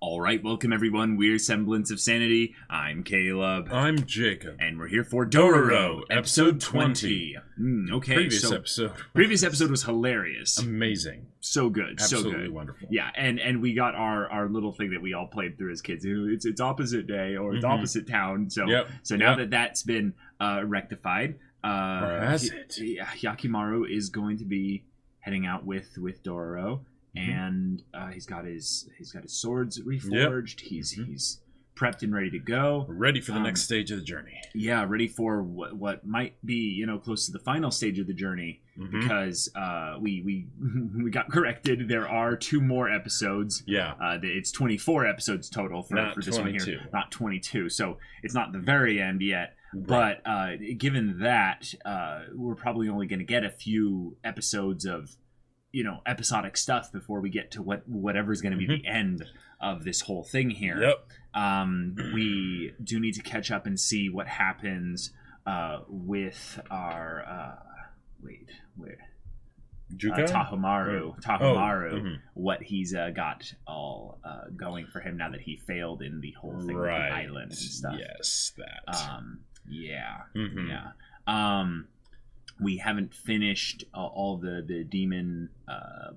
All right, welcome everyone. We're Semblance of Sanity. I'm Caleb. I'm Jacob. And we're here for Dororo, episode 20. Okay, Previous episode was hilarious. Amazing. So good. Absolutely so good. Wonderful. Yeah, and we got our little thing that we all played through as kids. It's opposite day or it's opposite town. So now that that's been rectified, Hyakimaru is going to be heading out with Dororo. And he's got his swords reforged. He's prepped and ready to go. Ready for the next stage of the journey. Yeah, ready for what might be close to the final stage of the journey because we got corrected. There are 2 more episodes. Yeah, it's 24 episodes total for this 22. One here, not 22. So it's not the very end yet. Right. But given that, we're probably only going to get a few episodes of episodic stuff before we get to whatever's going to be the end of this whole thing here. Yep. We do need to catch up and see what happens with our Tahomaru, what he's got all going for him now that he failed in the whole thing with the island and stuff. Yes, that. We haven't finished all the demon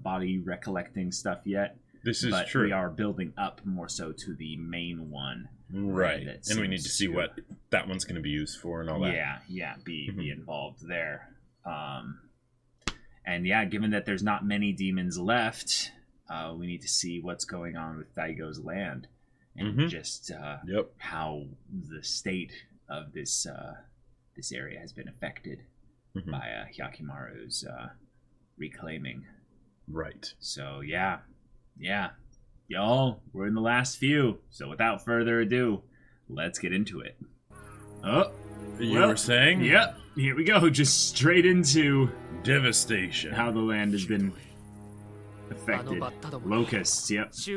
body recollecting stuff yet. This is true. We are building up more so to the main one. Right. And we need to see what that one's going to be used for and all that. Yeah, be involved there. And yeah, given that there's not many demons left, we need to see what's going on with Daigo's land. And just how the state of this area has been affected by Hyakimaru's reclaiming. Right. So yeah. Y'all, we're in the last few. So without further ado, let's get into it. You were saying? Yep. Here we go. Just straight into devastation. How the land has been affected. Locusts, yep. Jeez.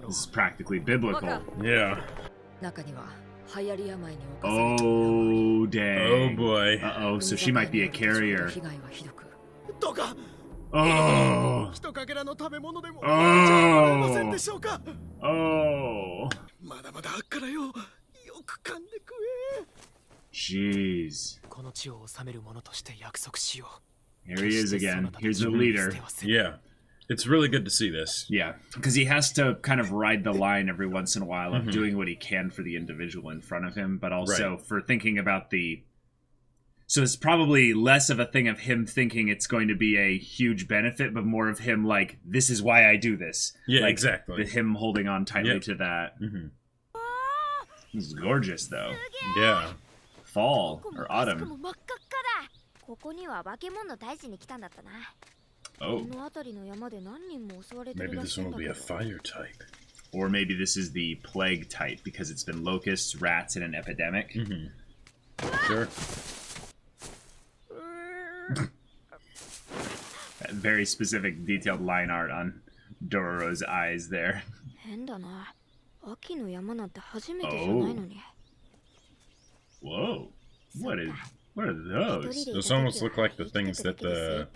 This is practically biblical. Yeah. Oh, dang. Oh, boy. Uh-oh, so she might be a carrier. Jeez. Here he is again. Here's the leader. Yeah. It's really good to see this. Yeah, because he has to kind of ride the line every once in a while of doing what he can for the individual in front of him, but also for thinking about the... So it's probably less of a thing of him thinking it's going to be a huge benefit, but more of him like, this is why I do this. Yeah, like, exactly. Him holding on tightly to that. This is gorgeous, though. Yeah. Fall, or autumn. Oh. Maybe this one will be a fire type. Or maybe this is the plague type because it's been locusts, rats, and an epidemic. Sure. That very specific detailed line art on Dororo's eyes there. Oh. Whoa. What are those? Those almost look like the things that the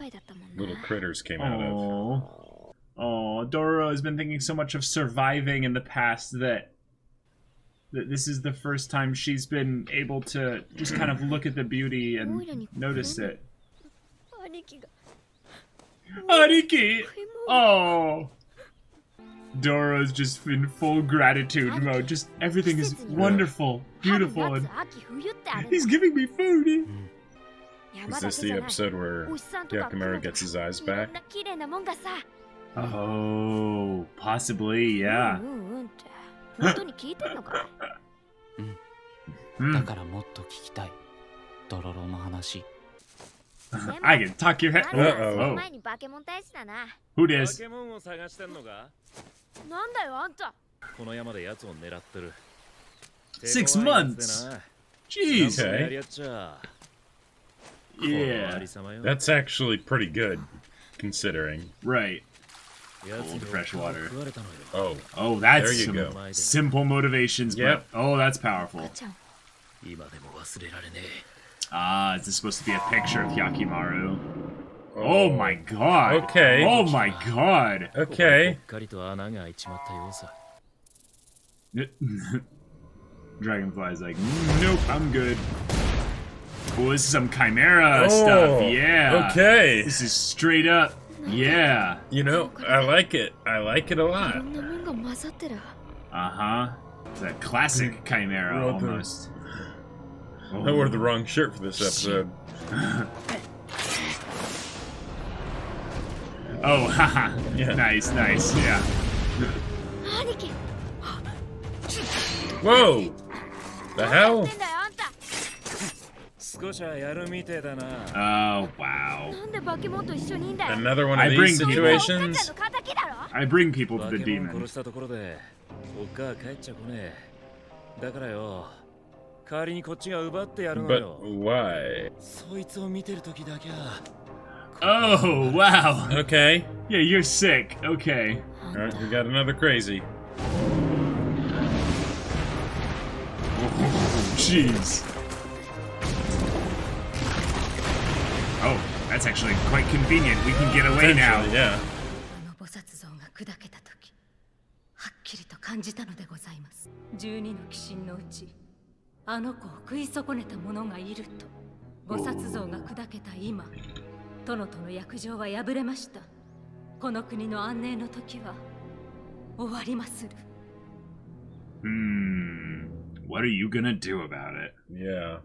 little critters came out of. Oh, Dororo has been thinking so much of surviving in the past that this is the first time she's been able to just kind of look at the beauty and notice it. Ariki! Oh! Dororo's just in full gratitude mode. Just everything is wonderful, beautiful, and he's giving me food. Is this the episode where Hyakimaru gets his eyes back? Oh, possibly, yeah. I can talk your head. Uh-oh. Who dis? 6 months. Jeez. Okay. Yeah. That's actually pretty good, considering. Right. Cold fresh water. Oh, that's there you some go. Simple motivations, but that's powerful. Ah, is this supposed to be a picture of Hyakimaru? Oh my god. Okay. Oh my god. Okay. Dragonfly's like, nope, I'm good. Oh, this is some chimera stuff. Yeah. Okay. This is straight up. Yeah. You know, I like it. I like it a lot. Uh-huh. It's a classic chimera almost. I wore the wrong shirt for this episode. Oh, haha. Yeah. Nice, yeah. Whoa! The hell? Oh, wow. Another one of these situations? I bring people to the demon. But why? Oh, wow. Okay. Yeah, you're sick. Okay. Alright, we got another crazy. Jeez. Oh, that's actually quite convenient. We can get away now. Yeah. What are you gonna do about it? Yeah.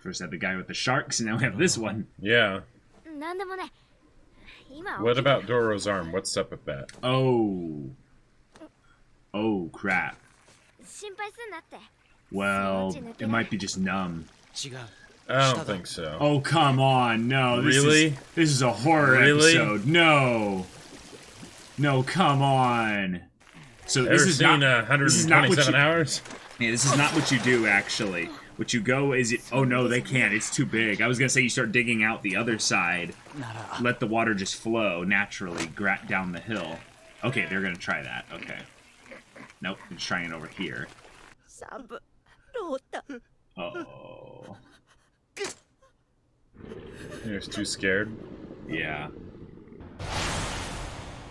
First had the guy with the sharks, and now we have this one. Yeah. What about Dororo's arm? What's up with that? Oh. Oh, crap. Well, it might be just numb. I don't think so. Oh, come on. No. This is a horror episode. No. No, come on. So this is not 127 hours? Yeah, this is not what you do, actually. What you go is... Oh, no, they can't. It's too big. I was going to say you start digging out the other side. Let the water just flow naturally down the hill. Okay, they're going to try that. Okay. Nope, they're just trying it over here. Oh. You're too scared? Yeah.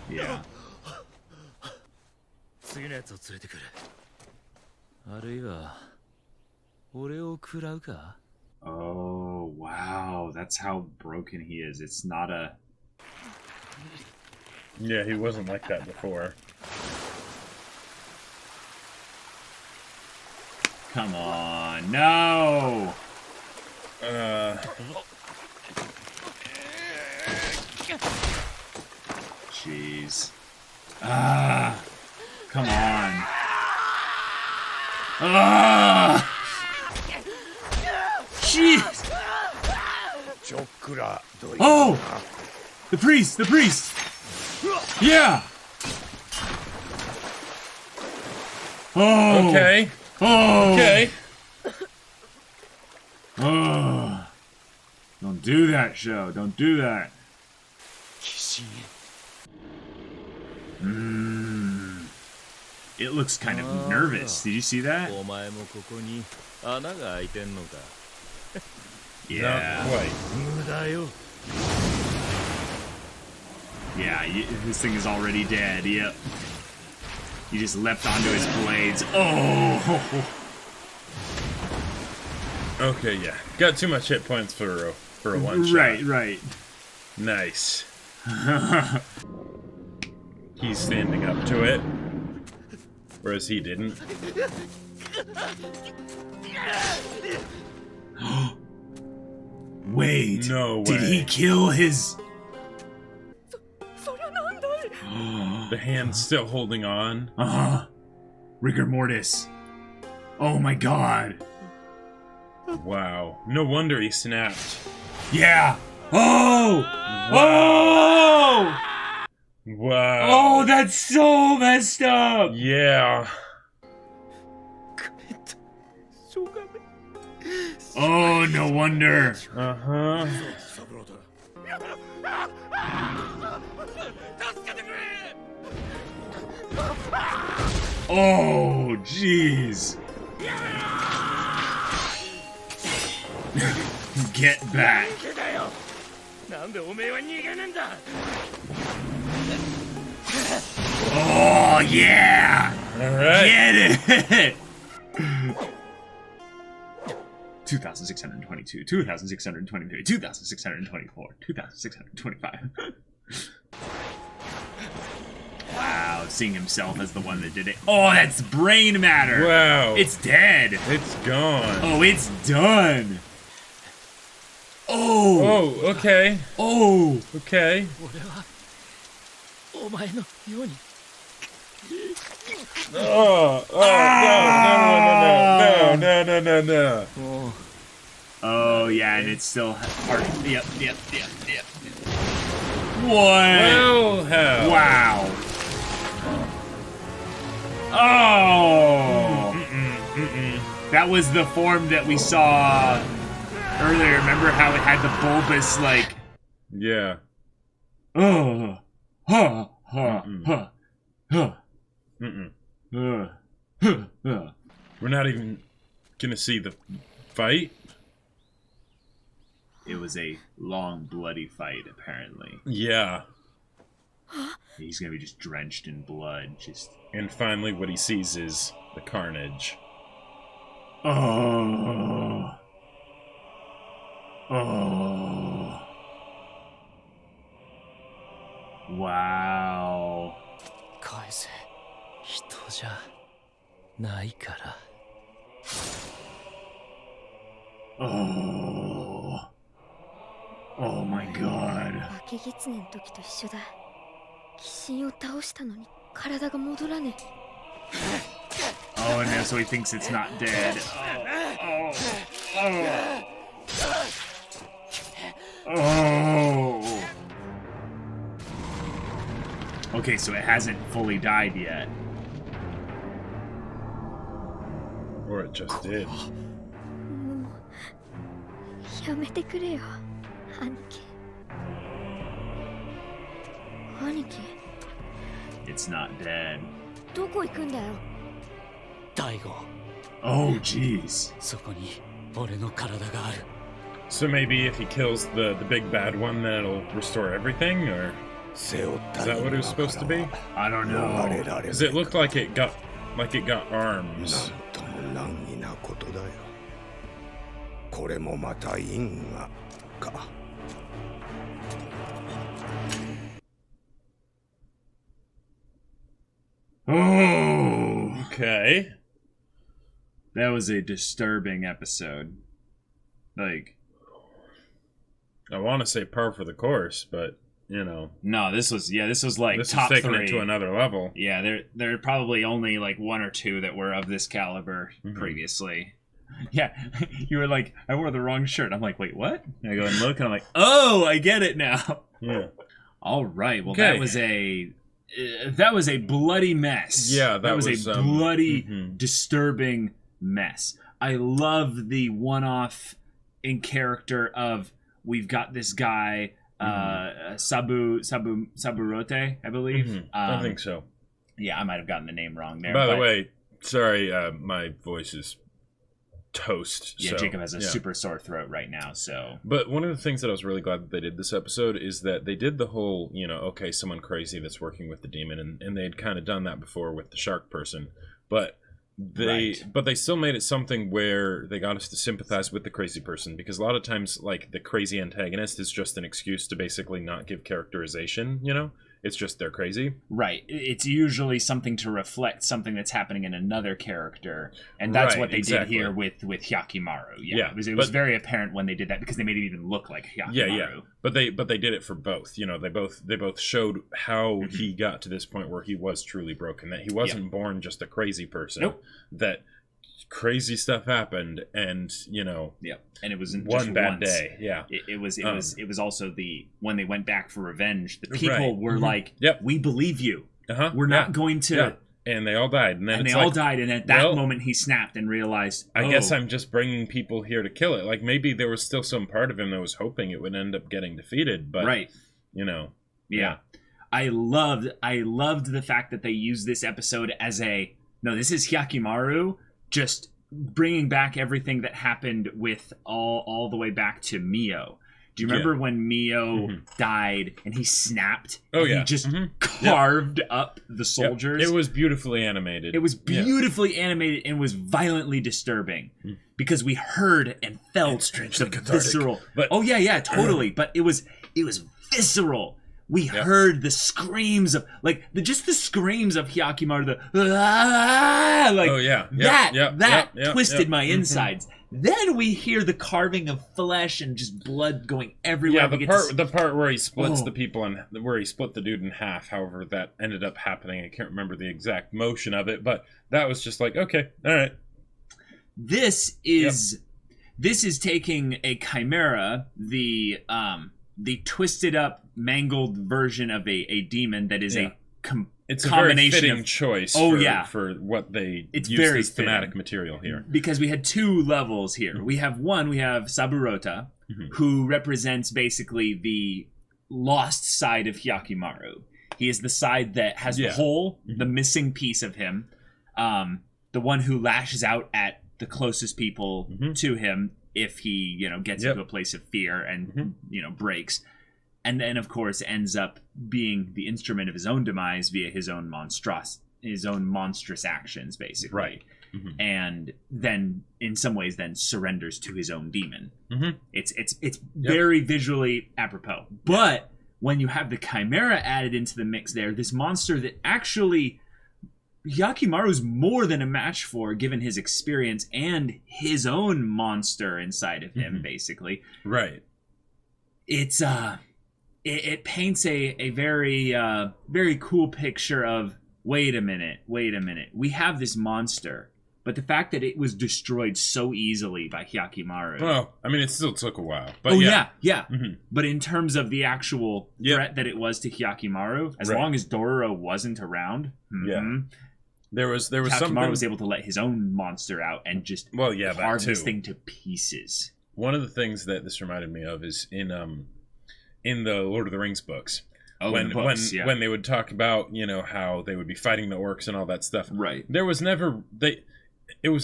Yeah. Oh, wow. That's how broken he is. It's not a... Yeah, he wasn't like that before. Come on. No! Jeez. Ah! Come on. Ah! Jeez! Oh! The priest! The priest! Yeah! Oh! Okay. Oh! Okay. Oh! Don't do that, show. Don't do that. It looks kind of nervous. Did you see that? Yeah. Not quite. Yeah, this thing is already dead. Yep. You just leapt onto his blades. Oh! Okay, yeah. Got too much hit points for a one shot. Right. Nice. He's standing up to it, whereas he didn't. Wait. No way. Did he kill his... The hand's still holding on. Rigor mortis. Oh my god. Wow. No wonder he snapped. Yeah. Oh! Wow. Oh! Wow. Oh, that's so messed up. Yeah. Oh, no wonder. Uh-huh. Oh, jeez. Get back. Oh, yeah! Alright. Get it! 2,622, 2,623, 2,624, 2,625. Wow, seeing himself as the one that did it. Oh, that's brain matter! Wow. It's dead! It's gone. Oh, it's done! Oh! Oh, okay. Oh! Okay. Oh, no. Oh, yeah, and it's still hard. Yep. What? Well, hell. Wow. Oh! That was the form that we saw earlier. Remember how it had the bulbous, like... Yeah. Oh! Huh! We're not even gonna see the fight? It was a long, bloody fight, apparently. Yeah. He's gonna be just drenched in blood, just... And finally what he sees is the carnage. Oh. Wow. 返せ。人じゃないから。Oh my god. 化け狐の時と一緒だ。鬼神を倒したのに体が戻らねえ。 Oh no, so he thinks it's not dead. Oh. Okay, so it hasn't fully died yet. Or it just did. もうやめてくれよ、兄貴。兄貴。 It's not dead. どこ行くんだよ。大悟。 Oh, jeez. そこに俺の体がある。 So maybe if he kills the big bad one, then it'll restore everything, or is that what it was supposed to be? I don't know. Because it looked like it got arms. 難儀なことだよ。これもまた因果か。Oh. Okay. That was a disturbing episode. Like, I want to say par for the course, but you know. No, this was like this top is taking 3. it to another level. Yeah, there are probably only like 1 or 2 that were of this caliber previously. Yeah, you were like, I wore the wrong shirt. I'm like, wait, what? And I go and look, and I'm like, oh, I get it now. Yeah. All right. Well, Okay. that was a bloody mess. Yeah, that was a bloody, disturbing mess. I love the one-off in character of we've got this guy, Saburote, I believe. I think so. Yeah, I might have gotten the name wrong there. By the way, sorry, my voice is toast. Yeah, so, Jacob has a super sore throat right now, so... But one of the things that I was really glad that they did this episode is that they did the whole, okay, someone crazy that's working with the demon, and they had kind of done that before with the shark person. But they still made it something where they got us to sympathize with the crazy person, because a lot of times, like, the crazy antagonist is just an excuse to basically not give characterization, It's just they're crazy. Right. It's usually something to reflect something that's happening in another character. And that's what they did here with Hyakimaru. Yeah. It was very apparent when they did that because they made it even look like Hyakimaru. Yeah. But they did it for both. They both showed how he got to this point where he was truly broken. That he wasn't born just a crazy person. Nope. That crazy stuff happened, and and it was one bad day. It was also when they went back for revenge, the people were like, we believe you, we're not going to, and they all died, and they all died, and at that moment he snapped and realized, I guess I'm just bringing people here to kill it. Like, maybe there was still some part of him that was hoping it would end up getting defeated, but I loved the fact that they used this episode as this is Hyakimaru just bringing back everything that happened with all the way back to Mio. Do you remember when Mio died and he snapped? Oh, and yeah. He just carved up the soldiers. It was beautifully animated. It was beautifully animated and was violently disturbing because we heard and felt the visceral. But, totally. But it was visceral. We heard the screams of just the screams of Hyakimaru. That twisted my insides. Then we hear the carving of flesh and just blood going everywhere. Yeah, the part where he splits the people and where he split the dude in half. However, that ended up happening. I can't remember the exact motion of it, but that was just like, okay, all right. This is taking a chimera, the twisted up, mangled version of a demon that is it's a very fitting choice for what they use very this thematic material here. Because we had two levels here. We have Saburota, who represents basically the lost side of Hyakimaru. He is the side that has the hole, the missing piece of him, the one who lashes out at the closest people to him if he, gets into a place of fear and, breaks. And then, of course, ends up being the instrument of his own demise via his own monstrous actions, basically. Right. And then, in some ways, then surrenders to his own demon. It's very visually apropos. But when you have the chimera added into the mix there, this monster that actually Hyakimaru's more than a match for, given his experience and his own monster inside of him, basically. Right. It's It paints a very very cool picture of wait a minute. We have this monster, but the fact that it was destroyed so easily by Hyakimaru. Well, I mean, it still took a while. But But in terms of the actual threat that it was to Hyakimaru, as long as Dororo wasn't around, there was Hyakimaru something was able to let his own monster out and just carve this thing to pieces. One of the things that this reminded me of is in the Lord of the Rings books. When they would talk about, how they would be fighting the orcs and all that stuff. Right. It was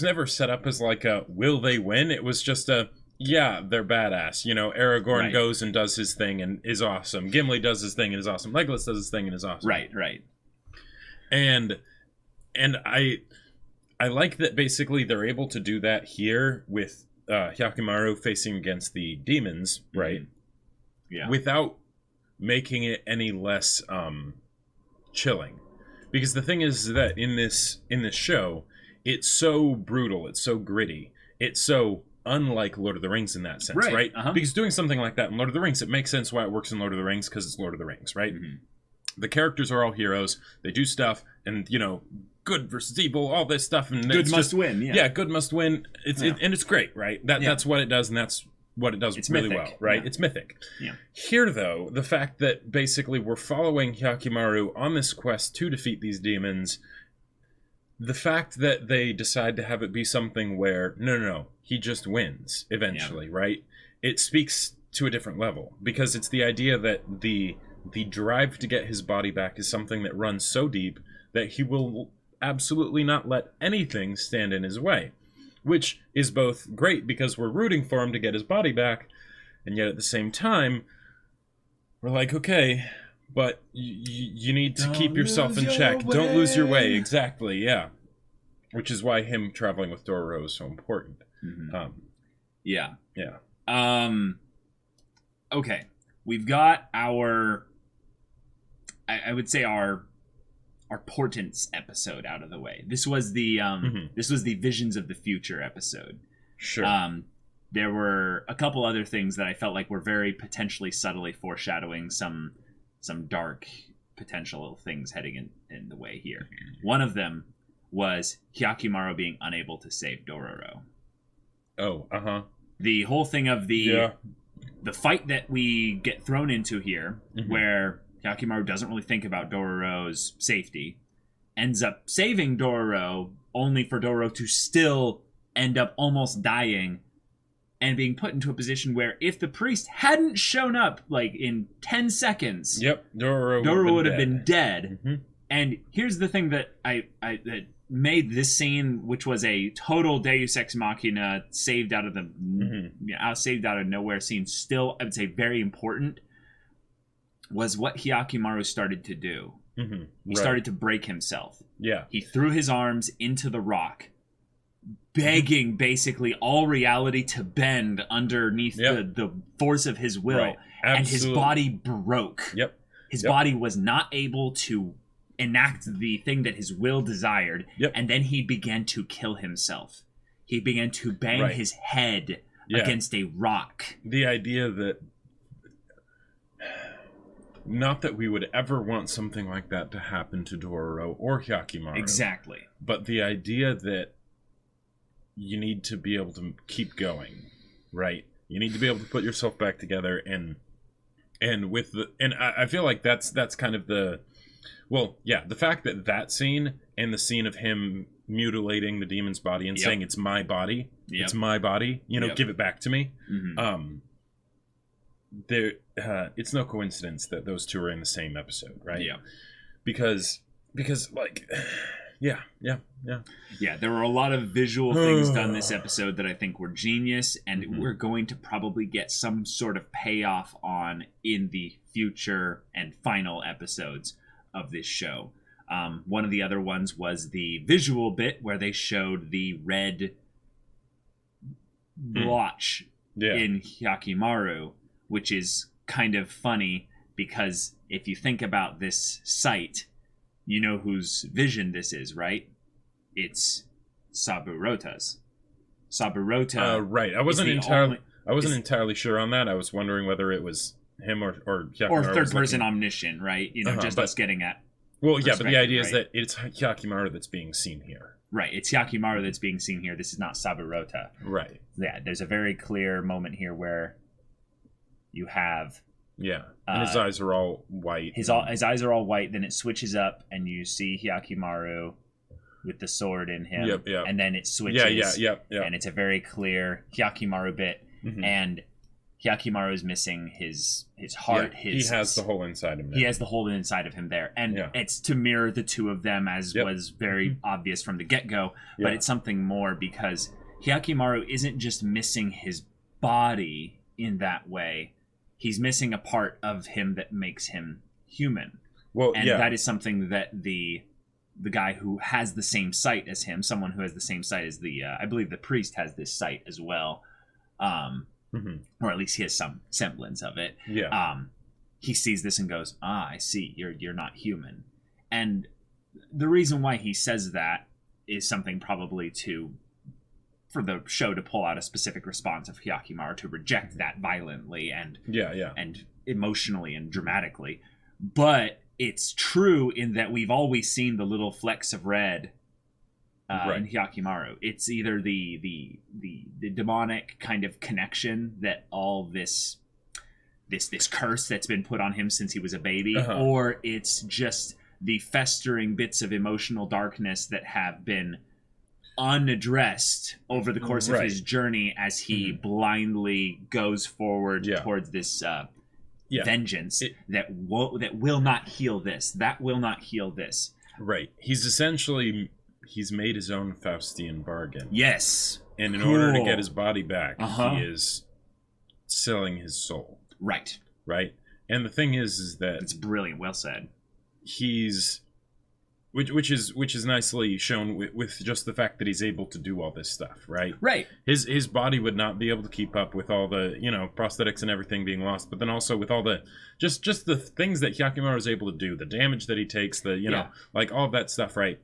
never set up as like a will they win? It was just a they're badass. Aragorn goes and does his thing and is awesome. Gimli does his thing and is awesome. Legolas does his thing and is awesome. Right. And I like that basically they're able to do that here with Hyakimaru facing against the demons, right? Yeah. Without making it any less chilling. Because the thing is that in this show, it's so brutal, it's so gritty, it's so unlike Lord of the Rings in that sense, right? Because doing something like that in Lord of the Rings, it makes sense why it works in Lord of the Rings, because it's Lord of the Rings, right? The characters are all heroes, they do stuff, and, good versus evil, all this stuff, and good must win, good must win. And it's great, right? That's what it does, and that's what it does really mythic. Well, right? It's mythic. Here, though, the fact that basically we're following Hyakimaru on this quest to defeat these demons, the fact that they decide to have it be something where, no, he just wins eventually, right? It speaks to a different level, because it's the idea that the drive to get his body back is something that runs so deep that he will absolutely not let anything stand in his way. Which is both great because we're rooting for him to get his body back, and yet at the same time, we're like, okay, but you need to keep yourself in check. Don't lose your way. Exactly, yeah. Which is why him traveling with Dororo is so important. Okay, we've got our, I would say our portents episode out of the way. This was the Visions of the Future episode. Sure. There were a couple other things that I felt like were very potentially subtly foreshadowing some dark potential things heading in the way here. One of them was Hyakimaru being unable to save Dororo. The whole thing of the fight that we get thrown into here, where Hyakimaru doesn't really think about Dororo's safety, ends up saving Dororo, only for Dororo to still end up almost dying and being put into a position where if the priest hadn't shown up like in 10 seconds, Dororo would have been dead. And here's the thing that that made this scene, which was a total Deus Ex Machina, saved out of nowhere scene, still, I would say, very important, was what Hyakimaru started to do. He started to break himself. Yeah. He threw his arms into the rock, begging basically all reality to bend underneath the force of his will. Right. And his body broke. Yep. His body was not able to enact the thing that his will desired. Yep. And then he began to kill himself. He began to bang his head against a rock. The idea that, not that we would ever want something like that to happen to Dororo or Hyakimaru. Exactly. But the idea that you need to be able to keep going, right? You need to be able to put yourself back together, and I feel like that's kind of the fact that scene and the scene of him mutilating the demon's body and saying it's my body, it's my body, give it back to me. It's no coincidence that those two are in the same episode, right? Yeah, because like. Yeah. There were a lot of visual things done this episode that I think were genius, and we're going to probably get some sort of payoff on in the future and final episodes of this show. One of the other ones was the visual bit where they showed the red blotch in Hyakimaru, which is kind of funny because if you think about this sight, you know whose vision this is, right? It's Saburota's. Saburota. Right. I wasn't entirely sure on that. I was wondering whether it was him or Hyakimaru. Or third person omniscient, right? Us getting at. Well, yeah, but the idea is that it's Hyakimaru that's being seen here. Right. It's Hyakimaru that's being seen here. This is not Saburota. Right. Yeah. There's a very clear moment here where you have. Yeah, and his eyes are all white. His eyes are all white. Then it switches up, and you see Hyakimaru with the sword in him. Yep. And then it switches. Yeah. And it's a very clear Hyakimaru bit, and Hyakimaru is missing his heart. Yeah, he has the hole inside him. He has the hole inside of him there, and it's to mirror the two of them, as was very obvious from the get-go. But it's something more because Hyakimaru isn't just missing his body in that way. He's missing a part of him that makes him human. Well, and that is something that the guy who has the same sight as him, someone who has the same sight as I believe the priest has this sight as well, or at least he has some semblance of it. Yeah. He sees this and goes, I see, you're not human. And the reason why he says that is something probably for the show to pull out a specific response of Hyakimaru to reject that violently and and emotionally and dramatically. But it's true in that we've always seen the little flecks of red in Hyakimaru. It's either the demonic kind of connection that all this curse that's been put on him since he was a baby, or it's just the festering bits of emotional darkness that have been unaddressed over the course of his journey as he blindly goes forward towards this vengeance that will not heal this. That will not heal this. Right. He's made his own Faustian bargain. Yes. And in order to get his body back, he is selling his soul. Right. Right. And the thing is that it's brilliant. Well said. He's Which is nicely shown with just the fact that he's able to do all this stuff, right? Right. His body would not be able to keep up with all the, prosthetics and everything being lost, but then also with all the just the things that Hyakimaru is able to do, the damage that he takes, like all of that stuff, right?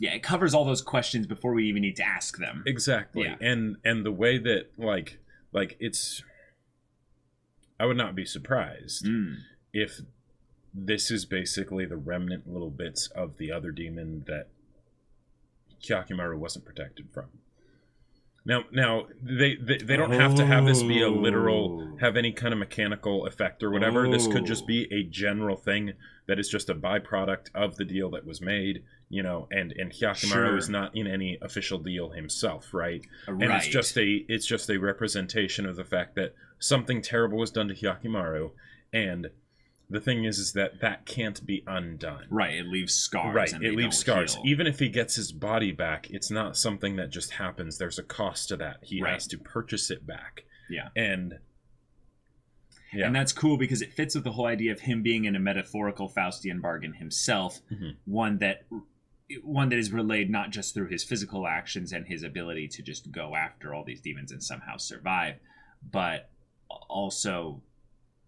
Yeah, it covers all those questions before we even need to ask them. Exactly. Yeah. And the way that like it's, I would not be surprised if this is basically the remnant little bits of the other demon that Hyakimaru wasn't protected from. Now they don't have to have this be a literal, have any kind of mechanical effect or whatever. This could just be a general thing that is just a byproduct of the deal that was made, and Hyakimaru is not in any official deal himself, right? And it's just a representation of the fact that something terrible was done to Hyakimaru, and the thing is that can't be undone. Right, it leaves scars. Right, and it leaves scars. Heal. Even if he gets his body back, it's not something that just happens. There's a cost to that. He right. has to purchase it back. Yeah. And that's cool because it fits with the whole idea of him being in a metaphorical Faustian bargain himself, one that is relayed not just through his physical actions and his ability to just go after all these demons and somehow survive, but also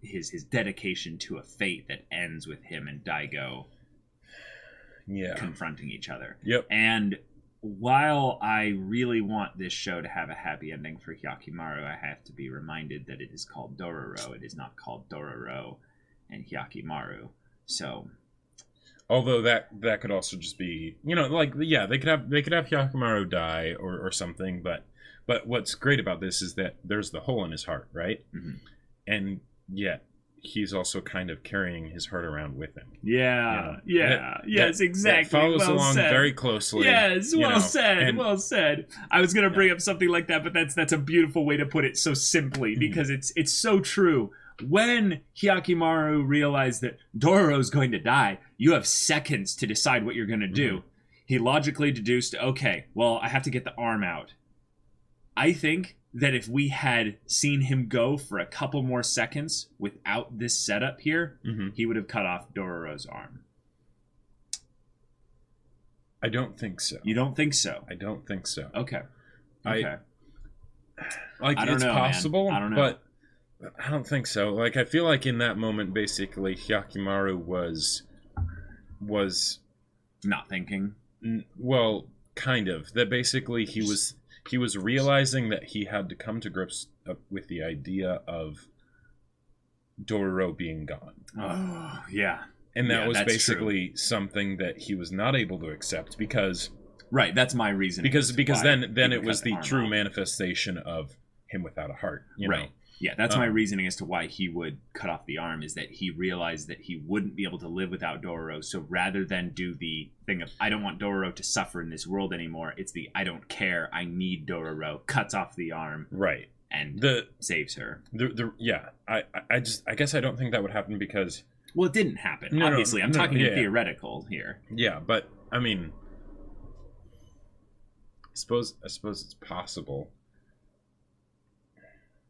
his dedication to a fate that ends with him and Daigo confronting each other. Yep. And while I really want this show to have a happy ending for Hyakimaru, I have to be reminded that it is called Dororo. It is not called Dororo and Hyakimaru. So, although that could also just be, they could have Hyakimaru die or something, but what's great about this is that there's the hole in his heart, right? Mm-hmm. And yet he's also kind of carrying his heart around with him. Yeah, exactly. That follows along said. very closely. Yes, well said. I was going to bring up something like that, but that's a beautiful way to put it so simply, because it's so true. When Hyakimaru realized that Dororo's going to die, you have seconds to decide what you're going to do. He logically deduced, okay, well, I have to get the arm out. I think that if we had seen him go for a couple more seconds without this setup here, he would have cut off Dororo's arm. I don't think so. You don't think so? I don't think so. Okay. It's possible, man. I don't know. But I don't think so. Like, I feel like in that moment, basically, Hyakimaru was not thinking. Well, kind of. That basically he was realizing that he had to come to grips with the idea of Dororo being gone. Oh, yeah. And that was basically something that he was not able to accept because... Right, that's my reason. Because then it was the true manifestation of him without a heart. You know? Yeah, that's my reasoning as to why he would cut off the arm, is that he realized that he wouldn't be able to live without Dororo. So rather than do the thing of, I don't want Dororo to suffer in this world anymore, it's the, I don't care, I need Dororo, cuts off the arm. Right. And saves her. I guess I don't think that would happen because... Well, it didn't happen, obviously. I'm talking theoretical here. Yeah, but, I mean... I suppose it's possible.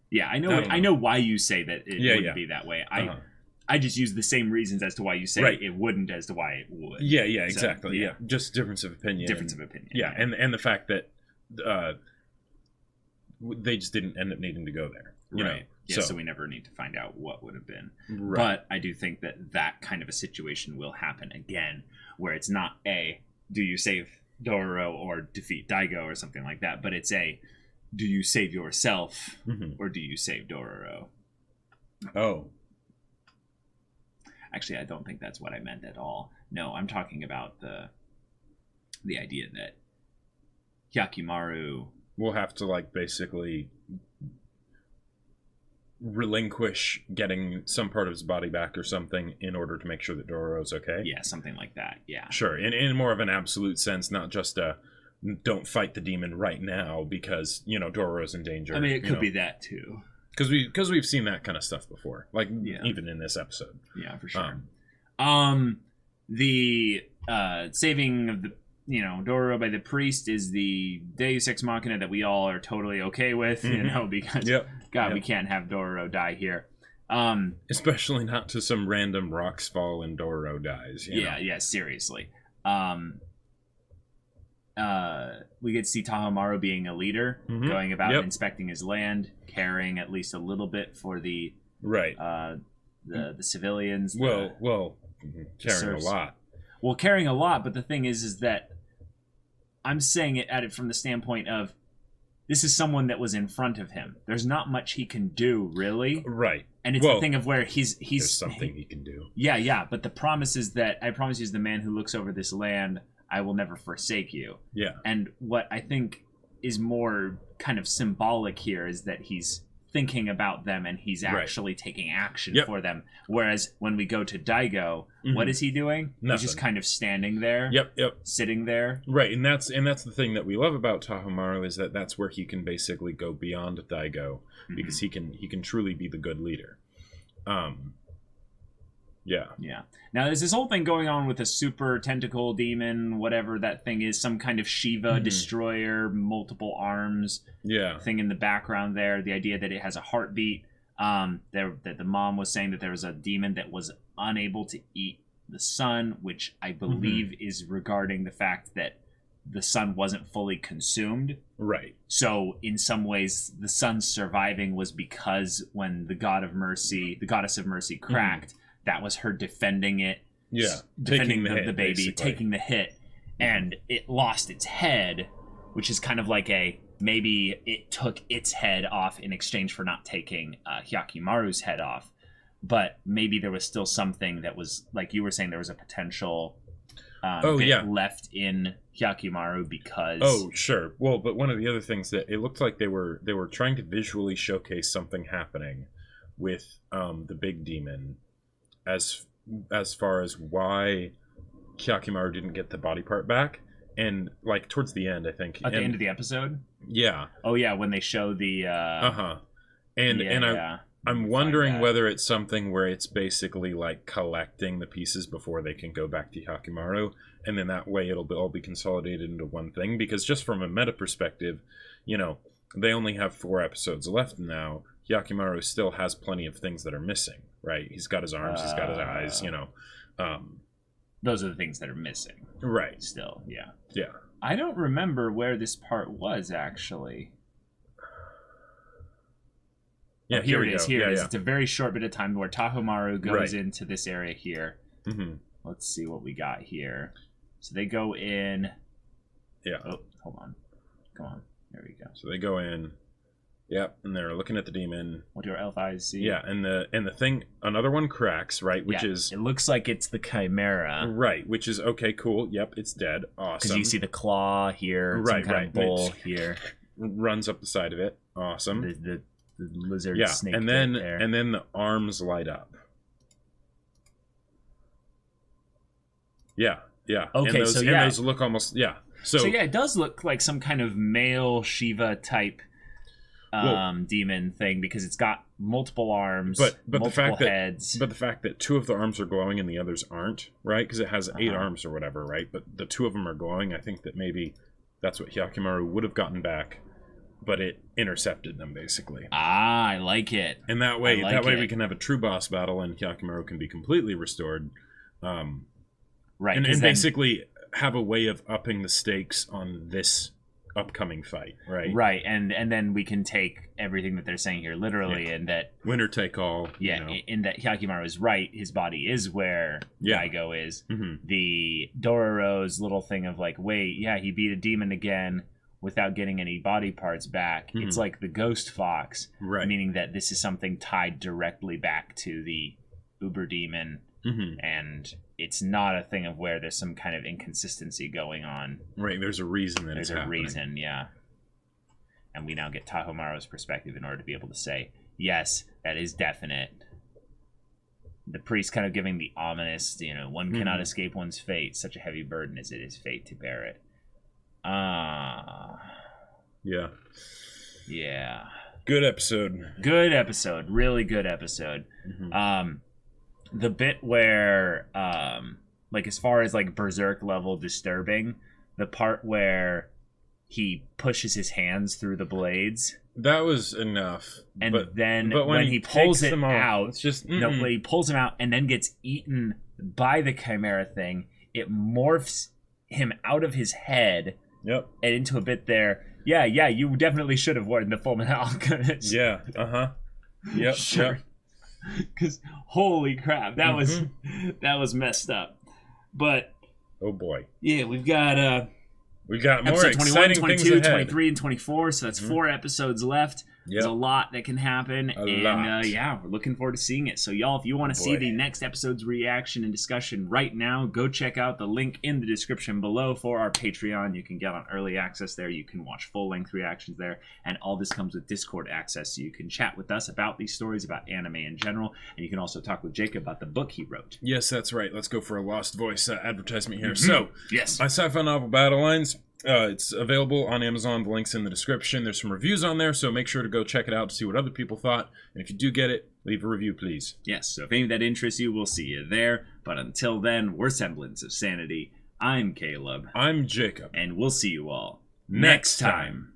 Yeah, I know why you say that it wouldn't be that way. I just use the same reasons as to why you say it wouldn't as to why it would. Yeah, exactly. So, just difference of opinion. Yeah, and the fact that they just didn't end up needing to go there. You know? Yeah, so we never need to find out what would have been. Right. But I do think that kind of a situation will happen again, where it's not do you save Dororo or defeat Daigo or something like that, but it's do you save yourself or do you save Dororo? Oh. Actually, I don't think that's what I meant at all. No, I'm talking about the idea that Hyakimaru will have to basically relinquish getting some part of his body back or something in order to make sure that Dororo's okay. Yeah, something like that. Yeah. Sure. In more of an absolute sense, not just don't fight the demon right now because, Dororo's in danger. I mean, it could be that too. Because we've seen that kind of stuff before, even in this episode. Yeah, for sure. The saving of the Dororo by the priest is the Deus Ex Machina that we all are totally okay with, because we can't have Dororo die here. Especially not to some random rocks fall and Dororo dies. Yeah, seriously. We get to see Tahomaru being a leader, going about inspecting his land, caring at least a little bit for the the civilians. Caring a lot. Well, caring a lot, but the thing is that I'm saying it at it from the standpoint of this is someone that was in front of him. There's not much he can do, really. Right. And it's the thing of where he's there's something he can do. Yeah, but the promise is that I promise you, as the man who looks over this land, I will never forsake you. Yeah. And what I think is more kind of symbolic here is that he's thinking about them and he's actually taking action for them. Whereas when we go to Daigo, what is he doing? Nothing. He's just kind of standing there. Yep. Sitting there. Right, and that's the thing that we love about Tahomaru is that that's where he can basically go beyond Daigo because he can truly be the good leader. Yeah. Yeah. Now, there's this whole thing going on with a super tentacle demon, whatever that thing is, some kind of Shiva destroyer, multiple arms thing in the background there. The idea that it has a heartbeat. That the mom was saying that there was a demon that was unable to eat the sun, which I believe is regarding the fact that the sun wasn't fully consumed. Right. So in some ways, the sun surviving was because when the goddess of mercy cracked, that was her defending it. Yeah. Defending the baby, basically. taking the hit, and it lost its head, which is kind of like maybe it took its head off in exchange for not taking Hyakimaru's head off. But maybe there was still something that was, like you were saying, there was a potential bit left in Hyakimaru because... Oh, sure. Well, but one of the other things that it looked like they were trying to visually showcase something happening with the big demon as far as why Hyakimaru didn't get the body part back. And, like, towards the end, I think... At the end of the episode? Yeah. Oh, yeah, when they show the... I'm wondering whether it's something where it's basically like collecting the pieces before they can go back to Hyakimaru, and then that way it'll all be consolidated into one thing. Because just from a meta perspective, you know, they only have 4 episodes left now. Hyakimaru still has plenty of things that are missing, right? He's got his arms, he's got his eyes, you know. Those are the things that are missing. Right. Still, yeah. Yeah. I don't remember where this part was, actually. Yeah, here it is. Here it is. It's a very short bit of time where Tahomaru goes into this area here. Mm-hmm. Let's see what we got here. So they go in. Yeah. Oh, hold on. Come on. There we go. So they go in. Yep, and they're looking at the demon. What do our elf eyes see? Yeah, and the thing, another one cracks, right? Which is... It looks like it's the Chimera. Right, which is, okay, cool. Yep, it's dead. Awesome. Because you see the claw here. Right, some kind of bowl here. Runs up the side of it. Awesome. The lizard snake. And then the arms light up. Yeah. Okay, and those look almost So yeah, it does look like some kind of male Shiva type demon thing because it's got multiple arms, but multiple heads. But the fact that 2 of the arms are glowing and the others aren't, right? Because it has 8 arms or whatever, right? But the 2 of them are glowing. I think that maybe that's what Hyakimaru would have gotten back. But it intercepted them, basically. Ah, I like it. And that way we can have a true boss battle, and Hyakimaru can be completely restored. Right. And basically have a way of upping the stakes on this upcoming fight, right? Right, and then we can take everything that they're saying here literally, and that... Winner take all. Yeah, you know. In that Hyakimaru is right. His body is where Daigo is. Mm-hmm. The Dororo's little thing of like, wait, he beat a demon again without getting any body parts back. Mm-hmm. It's like the ghost fox, right? Meaning that this is something tied directly back to the Uber demon, and it's not a thing of where there's some kind of inconsistency going on. Right, there's a reason that it's happening. There's a reason, yeah. And we now get Tahomaru's perspective in order to be able to say, yes, that is definite. The priest kind of giving the ominous, one cannot escape one's fate. Such a heavy burden as it is fate to bear it. Yeah. Yeah. Good episode. Good episode. Really good episode. Mm-hmm. The bit where, like, as far as, like, Berserk level disturbing, the part where he pushes his hands through the blades. That was enough. And then when he pulls it out, it's just... when he pulls him out and then gets eaten by the Chimera thing, it morphs him out of his head. Yep. And into a bit there. Yeah, you definitely should have worn the Fullmetal Alchemist. Yeah, Yep. Sure. Because holy crap, that was messed up. But oh boy. Yeah, we've got more exciting 21, 22, things ahead. 23, and 24, so that's 4 episodes left. There's a lot that can happen, we're looking forward to seeing it. So y'all, if you want to see the next episode's reaction and discussion right now, go check out the link in the description below for our Patreon. You can get on early access there. You can watch full-length reactions there, and all this comes with Discord access, so you can chat with us about these stories, about anime in general, and you can also talk with Jacob about the book he wrote. Yes, that's right. Let's go for a Lost Voice advertisement here. So, yes, my sci-fi novel Battle Lines, It's available on Amazon. The link's in the description. There's some reviews on there, so make sure to go check it out to see what other people thought. And if you do get it, leave a review, please. Yes, so if any of that interests you, we'll see you there. But until then, we're Semblance of Sanity. I'm Caleb. I'm Jacob. And we'll see you all next time.